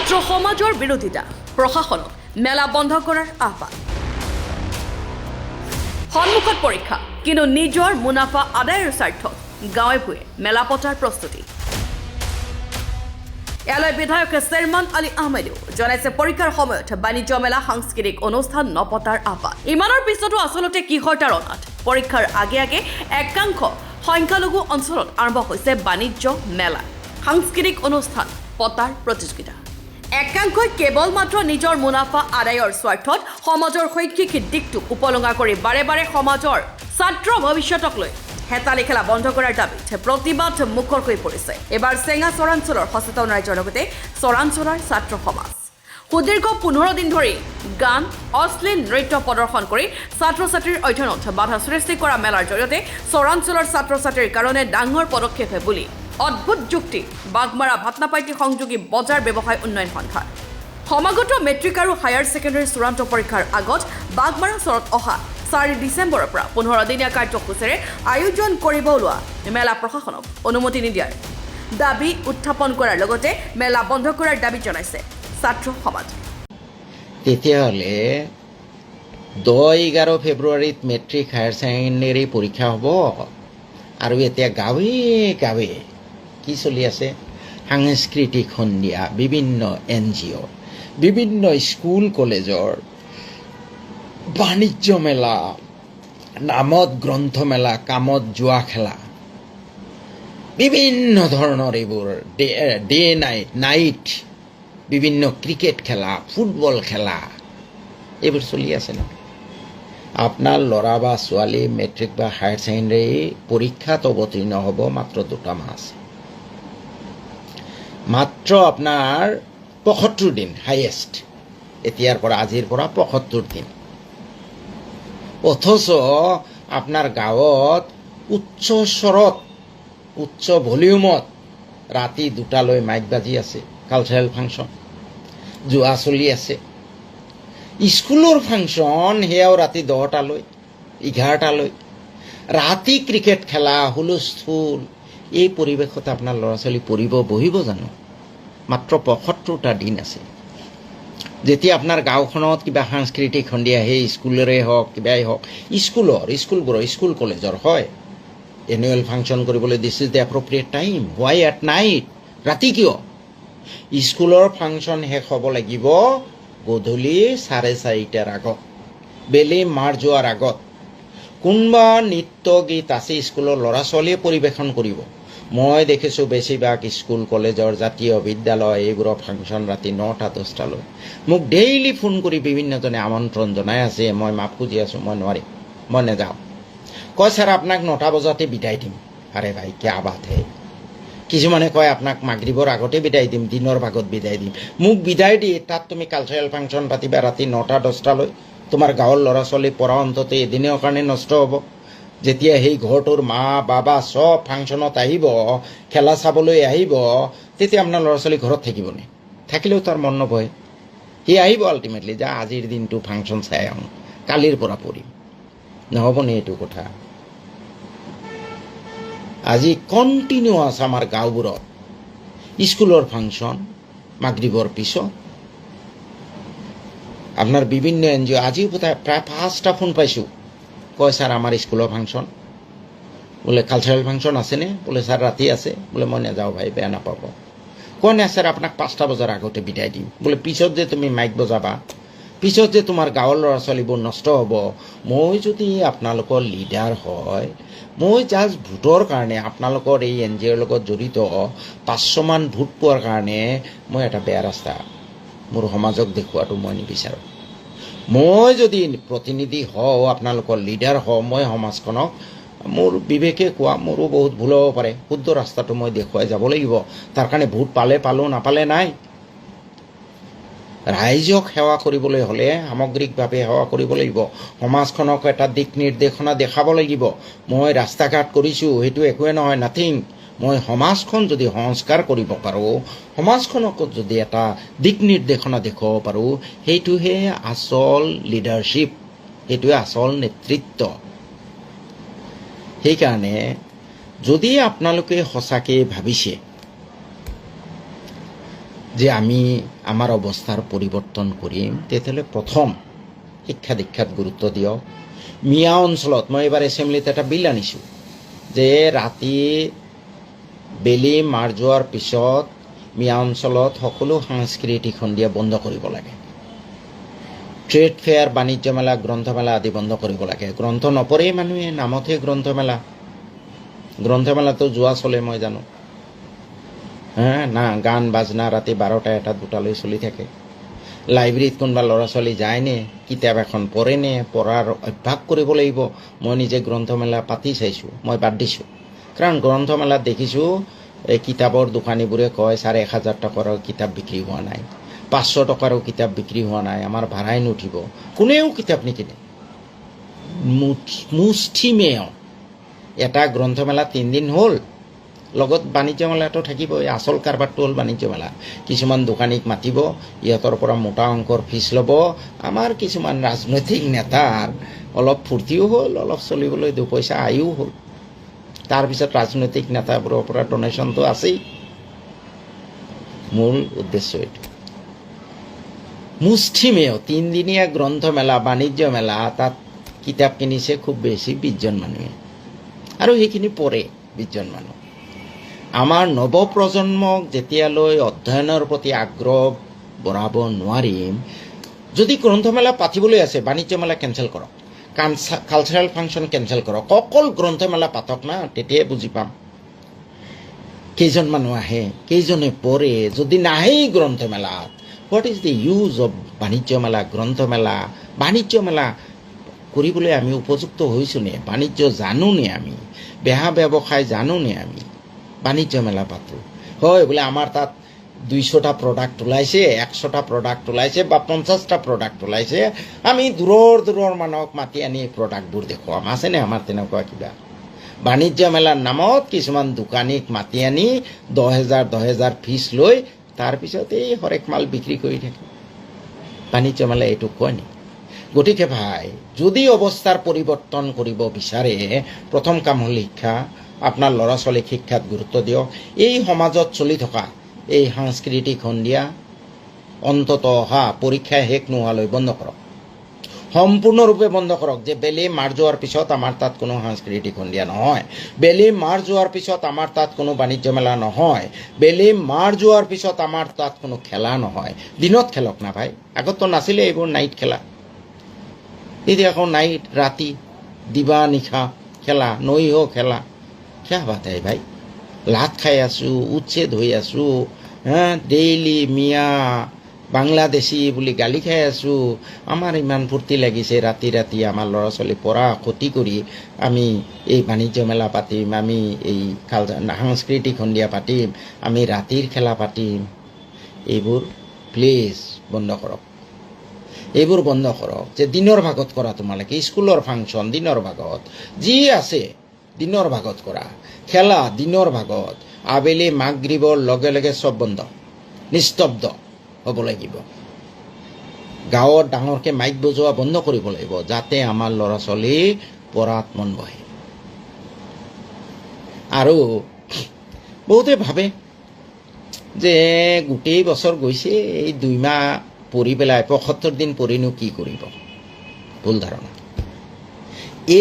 ছাত্ৰ সমাজৰ বিৰোধিতা প্ৰশাসনক মেলা বন্ধ কৰাৰ আহ্বান সন্মুখত পৰীক্ষা কিন্তু নিজৰ মুনাফা আদায়ৰ স্বাৰ্থত গাঁৱে ভূঞে মেলা পতাৰ প্ৰস্তুতি ইয়ালৈ বিধায়ক চেয়াৰমান আলী আহমেদেও জনাইছে পৰীক্ষাৰ সময়ত বাণিজ্য মেলা সাংস্কৃতিক অনুষ্ঠান নপতাৰ আহ্বান ইমানৰ পিছতো আচলতে কিহৰ তাৰণাত পৰীক্ষাৰ আগে আগে একাংশ সংখ্যালঘু অঞ্চলত আৰম্ভ হৈছে বাণিজ্য মেলা সাংস্কৃতিক অনুষ্ঠান পতাৰ প্ৰতিযোগিতা একাংশই কেৱল মাত্ৰ নিজৰ মুনাফা আদায়ৰ স্বাৰ্থত সমাজৰ শৈক্ষিক দিশটোক উপলঙা কৰি বাৰে বাৰে সমাজৰ ছাত্ৰ ভৱিষ্যতক লৈ হেতালি খেলা বন্ধ কৰাৰ দাবীত প্ৰতিবাদ মুখৰ হৈ পৰিছে এবাৰ চেঙা চৰাঞ্চলৰ সচেতন ৰাইজৰ লগতে চৰাঞ্চলৰ ছাত্ৰ সমাজ সুদীৰ্ঘ 15 দিন ধৰি গান অশ্লীল নৃত্য প্ৰদৰ্শন কৰি ছাত্ৰ ছাত্ৰীৰ অধ্যয়নত বাধা সৃষ্টি কৰা মেলাৰ জৰিয়তে চৰাঞ্চলৰ ছাত্ৰ ছাত্ৰীৰ কাৰণে ডাঙৰ পদক্ষেপ বুলি অদ্ভুত যুক্তি বাগমাৰা ভাতনাপাইটি সংযোগী বজাৰ ব্যৱসায় উন্নয়ন সন্থাৰ সমাগত মেট্ৰিক আৰু হায়াৰ ছেকেণ্ডাৰী চূড়ান্ত পৰীক্ষাৰ আগত বাগমাৰা চৰত অহা 4 ডিচেম্বৰৰ পৰা 15 দিনীয়া কাৰ্যসূচীৰে আয়োজন কৰিব ওলোৱা মেলা প্ৰশাসনক অনুমতি নিদিয়াৰ দাবী উত্থাপন কৰাৰ লগতে মেলা বন্ধ কৰাৰ দাবী জনাইছে ছাত্ৰ সমাজ তেতিয়াহ'লে 10-11 ফেব্ৰুৱাৰীত মেট্ৰিক হায়াৰ ছেকেণ্ডেৰী পৰীক্ষা হ'ব আৰু এতিয়া গাঁৱে গাঁৱে কি চলি আছে সাংস্কৃতিক সন্ধিয়া বিভিন্ন NGO বিভিন্ন স্কুল কলেজৰ বাণিজ্য মেলা নামত গ্ৰন্থমেলা কামত জুৱা খেলা বিভিন্ন ধৰণৰ এইবোৰ ডে নাইট বিভিন্ন ক্ৰিকেট খেলা ফুটবল খেলা এইবোৰ চলি আছে ন আপোনাৰ ল'ৰা বা ছোৱালী মেট্ৰিক বা হায়াৰ ছেকেণ্ডেৰী পৰীক্ষাত অৱতীৰ্ণ হ'ব মাত্ৰ 2 মাহ আছে মাত্ৰ আপোনাৰ 75 দিন হাইয়েষ্ট এতিয়াৰ পৰা আজিৰ পৰা 75 দিন অথচ আপোনাৰ গাঁৱত উচ্চ স্বৰত উচ্চ ভলিউমত ৰাতি 2টালৈ মাইক বাজি আছে কালচাৰেল ফাংচন জুৱা চলি আছে স্কুলৰ ফাংচন সেয়াও ৰাতি 10টালৈ 11টালৈ ৰাতি ক্ৰিকেট খেলা হুলস্থুল এই পৰিৱেশত আপোনাৰ ল'ৰা ছোৱালী পঢ়িব বহিব জানো মাত্ৰ 75টা দিন আছে যেতিয়া আপোনাৰ গাঁওখনত কিবা সাংস্কৃতিক সন্ধিয়া সেই স্কুলৰে হওক কিবাই হওক স্কুলবোৰৰ স্কুল কলেজৰ হয় এনুৱেল ফাংচন কৰিবলৈ this is the appropriate time why at night ৰাতি কিয় স্কুলৰ ফাংচন শেষ হ'ব লাগিব গধূলি 4:30টাৰ আগত বেলি মাৰ যোৱাৰ আগত কোনোবা নৃত্য গীত আছে স্কুলৰ ল'ৰা ছোৱালীয়ে পৰিৱেশন কৰিব মই দেখিছোঁ বেছিভাগ স্কুল কলেজৰ জাতীয় বিদ্যালয় এইবোৰৰ ফাংচন ৰাতি 9টা-10টালৈ মোক ডেইলি ফোন কৰি বিভিন্নজনে আমন্ত্ৰণ জনাই আছে মই মাপ খুজি আছোঁ মই নোৱাৰিম মই নাযাওঁ কয় ছাৰ আপোনাক 9টা বজাতে বিদায় দিম আৰে ভাই কিয়া বাত হে কিছুমানে কয় আপোনাক মাগৰিবৰ আগতে বিদায় দিম দিনৰ ভাগত বিদায় দিম মোক বিদায় দি তাত তুমি কালচাৰেল ফাংচন পাতিবা ৰাতি 9টা-10টালৈ তোমাৰ গাঁৱৰ ল'ৰা ছোৱালী পঢ়া অন্ততে এদিনৰ কাৰণে নষ্ট হ'ব যেতিয়া সেই ঘৰটোৰ মা বাবা সব ফাংচনত আহিব খেলা চাবলৈ আহিব তেতিয়া আপোনাৰ ল'ৰা ছোৱালী ঘৰত থাকিবনে থাকিলেও তাৰ মন নবহে সি আহিব আল্টিমেটলি যে আজিৰ দিনটো ফাংচন চাই আহোঁ কালিৰ পৰা পঢ়িম নহ'বনে এইটো কথা আজি কণ্টিনিউৱাছ আমাৰ গাঁওবোৰত স্কুলৰ ফাংচন মাগৰিবৰ পিছত আপোনাৰ বিভিন্ন NGO আজিও প্ৰায় 5টা ফোন পাইছোঁ কয় ছাৰ আমাৰ স্কুলৰ ফাংচন বোলে কালচাৰেল ফাংচন আছেনে বোলে ছাৰ ৰাতি আছে বোলে মই নাযাওঁ ভাই বেয়া নাপাব কয় না ছাৰ আপোনাক 5টা বজাৰ আগতে বিদায় দিম বোলে পিছত যে তুমি মাইক বজাবা পিছত যে তোমাৰ গাঁৱৰ ল'ৰা ছোৱালীবোৰ নষ্ট হ'ব মই যদি আপোনালোকৰ লিডাৰ হয় মই জাষ্ট ভোটৰ কাৰণে আপোনালোকৰ এই NGOৰ লগত জড়িত 500 মান ভোট পোৱাৰ কাৰণে মই এটা বেয়া ৰাস্তা মোৰ সমাজক দেখুৱাটো মই নিবিচাৰোঁ মই যদি প্ৰতিনিধি হওঁ আপোনালোকৰ লিডাৰ হওঁ মই সমাজখনক মোৰ বিবেকে কোৱা মোৰো বহুত ভুল হ'ব পাৰে শুদ্ধ ৰাস্তাটো মই দেখুৱাই যাব লাগিব তাৰ কাৰণে ভোট পালোঁ নাপালে নাই ৰাইজক সেৱা কৰিবলৈ হ'লে সামগ্ৰিকভাৱে সেৱা কৰিব লাগিব সমাজখনক এটা দিক নিৰ্দেশনা দেখাব লাগিব মই ৰাস্তা ঘাট কৰিছোঁ সেইটো একোৱে নহয় নাথিং মই সমাজখন যদি সংস্কাৰ কৰিব পাৰোঁ সমাজখনক যদি এটা দিক নিৰ্দেশনা দেখুৱাব পাৰোঁ সেইটোহে আচল লিডাৰশ্বিপ সেইটোৱে আচল নেতৃত্ব সেইকাৰণে যদি আপোনালোকে সঁচাকৈ ভাবিছে যে আমি আমাৰ অবস্থাৰ পৰিবৰ্তন কৰিম, তেতিয়াহ'লে প্ৰথম শিক্ষা দীক্ষাত গুৰুত্ব দিয়ক। মিয়া অঞ্চলত মই এবাৰ এছেম্বলিত এটা বিল আনিছোঁ যে ৰাতি বেলি মাৰ যোৱাৰ পিছত মিয়া অঞ্চলত সকলো সাংস্কৃতিক সন্ধিয়া বন্ধ কৰিব লাগে। ট্ৰেড ফেয়াৰ, বাণিজ্য মেলা, গ্ৰন্থমেলা আদি বন্ধ কৰিব লাগে। গ্ৰন্থ নপঢ়েই মানুহে, নামতহে গ্ৰন্থমেলা। গ্ৰন্থমেলাটো যোৱা চলে মই জানো, না গান বাজনা ৰাতি 12টা 1টা 2টালৈ চলি থাকে। লাইব্ৰেৰীত কোনোবা ল'ৰা ছোৱালী যায়নে, কিতাপ এখন পঢ়েনে, পঢ়াৰ অভ্যাস কৰিব লাগিব। মই নিজে গ্ৰন্থমেলা পাতি চাইছোঁ, মই বাদ দিছোঁ। কাৰণ গ্ৰন্থমেলাত দেখিছোঁ এই কিতাপৰ দোকানীবোৰে কয় 1,500 টকাৰো কিতাপ বিক্ৰী হোৱা নাই, 500 টকাৰো কিতাপ বিক্ৰী হোৱা নাই, আমাৰ ভাড়াই নুঠিব। কোনেও কিতাপ নিকিনে। মুষ্টিমেয় এটা গ্ৰন্থমেলা 3 দিন হ'ল, লগত বাণিজ্য মেলাটো থাকিবই। আচল কাৰবাৰটো হ'ল বাণিজ্য মেলা। কিছুমান দোকানীক মাতিব, ইহঁতৰ পৰা মোটা অংকৰ ফিজ ল'ব। আমাৰ কিছুমান ৰাজনৈতিক নেতাৰ অলপ ফূৰ্তিও হ'ল, অলপ চলিবলৈ 2 পইচা আয়ো হ'ল। তাৰপিছত ৰাজনৈতিক নেতাবোৰৰ পৰা ডনেশ্যনটো আছেই। মূল উদ্দেশ্য এইটো। মুষ্টিমেয় 3 দিনীয়া গ্ৰন্থমেলা, বাণিজ্য মেলা, তাত কিতাপ কিনিছে খুব বেছি 20 জন মানুহে, আৰু সেইখিনি পঢ়ে 20 জন মানুহ। আমাৰ নৱপ্ৰজন্মক যেতিয়ালৈ অধ্যয়নৰ প্ৰতি আগ্ৰহ বঢ়াব নোৱাৰিম, যদি গ্ৰন্থমেলা পাতিবলৈ আছে বাণিজ্য মেলা কেঞ্চেল কৰক, কালচাৰেল ফাংচন কেঞ্চেল কৰক, অকল গ্ৰন্থমেলা পাতক না, তেতিয়াই বুজি পাম কেইজন মানুহ আহে, কেইজনে পঢ়ে। যদি নাহেই গ্ৰন্থমেলাত, what is the use of বাণিজ্য মেলা, গ্ৰন্থমেলা? বাণিজ্য মেলা কৰিবলৈ আমি উপযুক্ত হৈছোঁ নে? বাণিজ্য জানোনে? আমি বেহা ব্যৱসায় জানোনে? আমি বাণিজ্য মেলা পাতোঁ হয় বোলে আমাৰ তাত 200টা প্ৰডাক্ট ওলাইছে, 100টা প্ৰডাক্ট ওলাইছে বা 50টা প্ৰডাক্ট ওলাইছে, আমি দূৰৰ মানুহক মাতি আনি এই প্ৰডাক্টবোৰ দেখুৱাম। আছেনে আমাৰ তেনেকুৱা কিবা? বাণিজ্য মেলাৰ নামত কিছুমান দোকানীক মাতি আনি 10,000 ফিজ লৈ তাৰপিছত এই হৰেক মাল বিক্ৰী কৰি থাকে। বাণিজ্য মেলা এইটো কয় নি? গতিকে ভাই, যদি অৱস্থাৰ পৰিৱৰ্তন কৰিব বিচাৰে, প্ৰথম কাম হ'ল শিক্ষা। আপোনাৰ ল'ৰা ছোৱালীক শিক্ষাত গুৰুত্ব দিয়ক। এই সমাজত চলি থকা এই সাংস্কৃতিক সন্ধিয়া অন্তত অহা পৰীক্ষা শেষ নোহোৱালৈ বন্ধ কৰক, সম্পূৰ্ণৰূপে বন্ধ কৰক। যে বেলি মাৰ যোৱাৰ পিছত আমাৰ তাত কোনো সাংস্কৃতিক সন্ধিয়া নহয়, বেলি মাৰ যোৱাৰ পিছত আমাৰ তাত কোনো বাণিজ্য মেলা নহয়, বেলি মাৰ যোৱাৰ পিছত আমাৰ তাত কোনো খেলা নহয়। দিনত খেলক না ভাই, আগততো নাছিলে এইবোৰ নাইট খেলা। এতিয়া আকৌ নাইট, ৰাতি, দিবা নিশা খেলা, নৈহ খেলা। क्या बात है भाई? लात खाई आसू, उच्छेद हो आसू, डेली मिया बांग्लादेशी বুলি গালি খাই আছোঁ। আমাৰ ইমান ফূৰ্তি লাগিছে ৰাতি ৰাতি আমাৰ ল'ৰা ছোৱালী পঢ়া ক্ষতি কৰি আমি এই বাণিজ্য মেলা পাতিম, আমি এই সাংস্কৃতিক সন্ধিয়া পাতিম, আমি ৰাতিৰ খেলা পাতিম। এইবোৰ প্লিজ বন্ধ কৰক, এইবোৰ বন্ধ কৰক। যে দিনৰ ভাগত কৰা, তোমালোকে স্কুলৰ ফাংচন দিনৰ ভাগত যি আছে দিনৰ ভাগত কৰা, খেলা দিনৰ ভাগত, আবেলি মাগৰিবৰ লগে লগে চব বন্ধ, নিস্তব্ধ হ'ব লাগিব। গাঁৱত ডাঙৰকৈ মাইক বজোৱা বন্ধ কৰিব লাগিব, যাতে আমাৰ ল'ৰা ছোৱালী পঢ়াত মন বহে। আৰু বহুতে ভাবে যে গোটেই বছৰ গৈছে, এই 2 মাহ পঢ়ি পেলাই 75 দিন পঢ়িনো কি কৰিব? ভুল ধাৰণা।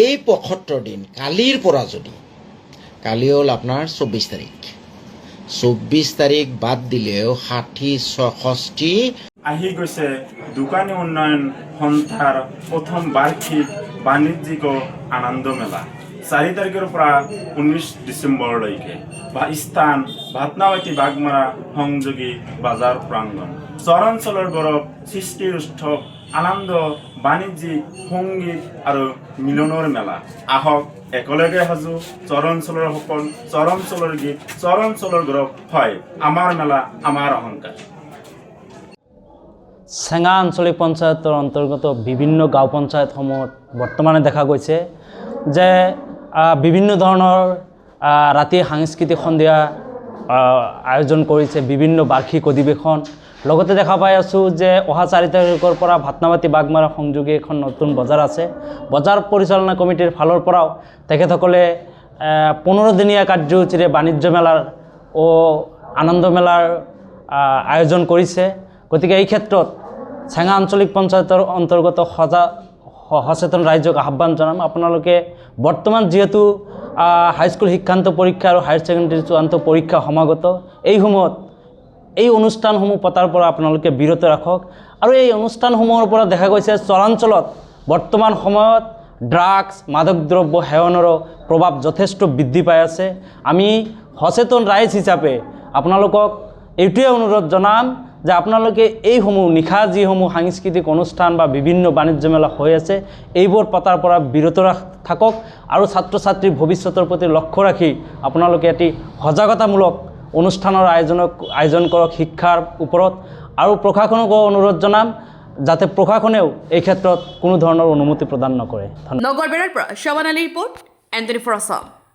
এই 75 দিন কালিৰ পৰা, যদি কালি হ'ল আপোনাৰ 24 তাৰিখ, 24 তাৰিখ বাদ দিলেও 60-66 আহি গৈছে দোকানী উন্নয়ন সন্থাৰ প্ৰথম বাৰ্ষিক বাণিজ্যিক আনন্দ মেলা। 4 তাৰিখৰ পৰা 19 ডিচেম্বৰলৈকে। স্থান ভাতনাবাটি বাগমাৰা সংযোগী বাজাৰ প্ৰাংগণ। চৰাঞ্চলৰ গৌৰৱ সৃষ্টিৰ উৎসৱ, আনন্দ, বাণিজ্যিক, সংগীত আৰু মিলনৰ মেলা। আহক একেলগে সাজু চৰাঞ্চলৰ সপোন, চৰাঞ্চলৰ গীত, চৰাঞ্চলৰ গৌৰৱ হয় আমাৰ মেলা, আমাৰ অহংকাৰ। চেঙা আঞ্চলিক পঞ্চায়তৰ অন্তৰ্গত বিভিন্ন গাঁও পঞ্চায়তসমূহত বৰ্তমানে দেখা গৈছে যে বিভিন্ন ধৰণৰ ৰাতি সাংস্কৃতিক সন্ধিয়া আয়োজন কৰিছে, বিভিন্ন বাৰ্ষিক অধিৱেশন। লগতে দেখা পাই আছোঁ যে অহা 4 তাৰিখৰ পৰা ভাতনাবাটি বাগমাৰা সংযোগী এখন নতুন বজাৰ আছে। বজাৰ পৰিচালনা কমিটিৰ ফালৰ পৰাও তেখেতসকলে 15 দিনীয়া কাৰ্যসূচীৰে বাণিজ্য মেলাৰ ও আনন্দ মেলাৰ আয়োজন কৰিছে। গতিকে এই ক্ষেত্ৰত চেঙা আঞ্চলিক পঞ্চায়তৰ অন্তৰ্গত সচেতন ৰাইজক আহ্বান জনাম, আপোনালোকে বৰ্তমান যিহেতু হাইস্কুল শিক্ষান্ত পৰীক্ষা আৰু হায়াৰ ছেকেণ্ডেৰী চূড়ান্ত পৰীক্ষা সমাগত, এই সময়ত এই অনুষ্ঠানসমূহ পতাৰ পৰা আপোনালোকে বিৰত ৰাখক। আৰু এই অনুষ্ঠানসমূহৰ পৰা দেখা গৈছে চৰাঞ্চলত বৰ্তমান সময়ত ড্ৰাগছ মাদক দ্ৰব্য সেৱনৰো প্ৰভাৱ যথেষ্ট বৃদ্ধি পাই আছে। আমি সচেতন ৰাইজ হিচাপে আপোনালোকক এইটোৱে অনুৰোধ জনাম যে আপোনালোকে এইসমূহ নিশা যিসমূহ সাংস্কৃতিক অনুষ্ঠান বা বিভিন্ন বাণিজ্য মেলা হৈ আছে, এইবোৰ পতাৰ পৰা বিৰত থাকক আৰু ছাত্ৰ ছাত্ৰীৰ ভৱিষ্যতৰ প্ৰতি লক্ষ্য ৰাখি আপোনালোকে এটি সজাগতামূলক অনুষ্ঠানৰ আয়োজন কৰক শিক্ষাৰ ওপৰত। আৰু প্ৰশাসনকো অনুৰোধ জনাম যাতে প্ৰশাসনেও এই ক্ষেত্ৰত কোনো ধৰণৰ অনুমতি প্ৰদান নকৰে। নগৰবেৰাৰ পৰা শ্বাবান আলীৰ ৰিপৰ্ট, এন24 আছাম।